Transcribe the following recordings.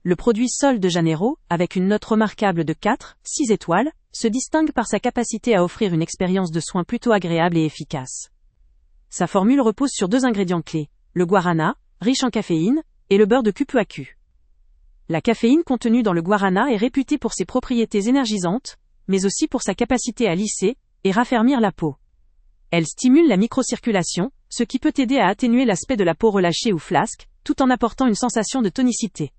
le produit Sol de Janeiro, avec une note remarquable de 4,6 étoiles, se distingue par sa capacité à offrir une expérience de soins plutôt agréable et efficace. Sa formule repose sur 2 ingrédients clés, le guarana, riche en caféine, et le beurre de cupuaçu. La caféine contenue dans le guarana est réputée pour ses propriétés énergisantes, mais aussi pour sa capacité à lisser et raffermir la peau. Elle stimule la microcirculation, ce qui peut aider à atténuer l'aspect de la peau relâchée ou flasque, tout en apportant une sensation de tonicité.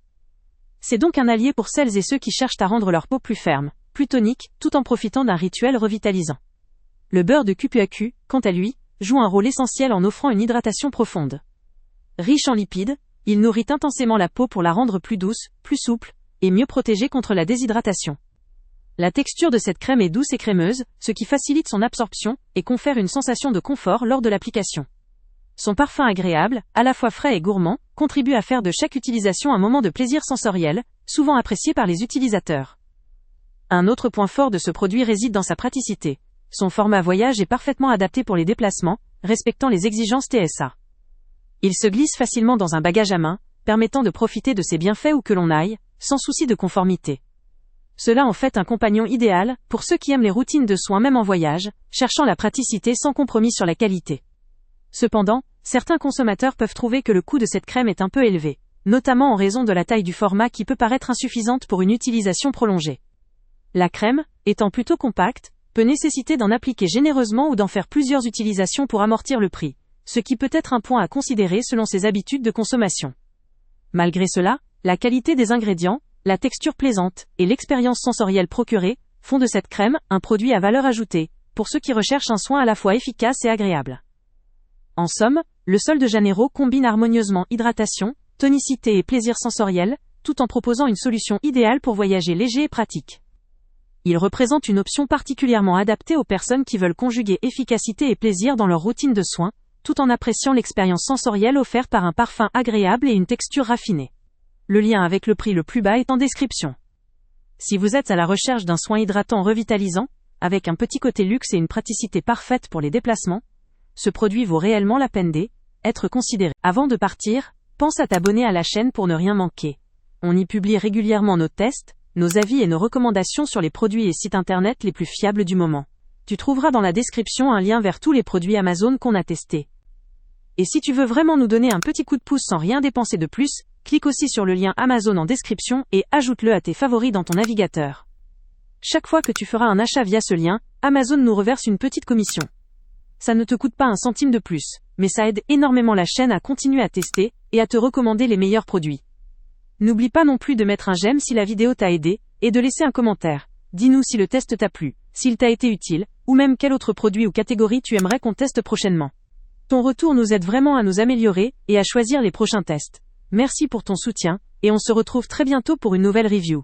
C'est donc un allié pour celles et ceux qui cherchent à rendre leur peau plus ferme, plus tonique, tout en profitant d'un rituel revitalisant. Le beurre de cupuaçu, quant à lui, joue un rôle essentiel en offrant une hydratation profonde. Riche en lipides, il nourrit intensément la peau pour la rendre plus douce, plus souple, et mieux protégée contre la déshydratation. La texture de cette crème est douce et crémeuse, ce qui facilite son absorption et confère une sensation de confort lors de l'application. Son parfum agréable, à la fois frais et gourmand, contribue à faire de chaque utilisation un moment de plaisir sensoriel, souvent apprécié par les utilisateurs. Un autre point fort de ce produit réside dans sa praticité. Son format voyage est parfaitement adapté pour les déplacements, respectant les exigences TSA. Il se glisse facilement dans un bagage à main, permettant de profiter de ses bienfaits où que l'on aille, sans souci de conformité. Cela en fait un compagnon idéal pour ceux qui aiment les routines de soins même en voyage, cherchant la praticité sans compromis sur la qualité. Cependant, certains consommateurs peuvent trouver que le coût de cette crème est un peu élevé, notamment en raison de la taille du format qui peut paraître insuffisante pour une utilisation prolongée. La crème, étant plutôt compacte, peut nécessiter d'en appliquer généreusement ou d'en faire plusieurs utilisations pour amortir le prix, ce qui peut être un point à considérer selon ses habitudes de consommation. Malgré cela, la qualité des ingrédients, la texture plaisante et l'expérience sensorielle procurée font de cette crème un produit à valeur ajoutée, pour ceux qui recherchent un soin à la fois efficace et agréable. En somme, le Sol de Janeiro combine harmonieusement hydratation, tonicité et plaisir sensoriel, tout en proposant une solution idéale pour voyager léger et pratique. Il représente une option particulièrement adaptée aux personnes qui veulent conjuguer efficacité et plaisir dans leur routine de soins, tout en appréciant l'expérience sensorielle offerte par un parfum agréable et une texture raffinée. Le lien avec le prix le plus bas est en description. Si vous êtes à la recherche d'un soin hydratant revitalisant, avec un petit côté luxe et une praticité parfaite pour les déplacements, ce produit vaut réellement la peine d'être considéré. Avant de partir, pense à t'abonner à la chaîne pour ne rien manquer. On y publie régulièrement nos tests, nos avis et nos recommandations sur les produits et sites internet les plus fiables du moment. Tu trouveras dans la description un lien vers tous les produits Amazon qu'on a testés. Et si tu veux vraiment nous donner un petit coup de pouce sans rien dépenser de plus, clique aussi sur le lien Amazon en description et ajoute-le à tes favoris dans ton navigateur. Chaque fois que tu feras un achat via ce lien, Amazon nous reverse une petite commission. Ça ne te coûte pas un centime de plus, mais ça aide énormément la chaîne à continuer à tester et à te recommander les meilleurs produits. N'oublie pas non plus de mettre un j'aime si la vidéo t'a aidé, et de laisser un commentaire. Dis-nous si le test t'a plu, s'il t'a été utile, ou même quel autre produit ou catégorie tu aimerais qu'on teste prochainement. Ton retour nous aide vraiment à nous améliorer et à choisir les prochains tests. Merci pour ton soutien, et on se retrouve très bientôt pour une nouvelle review.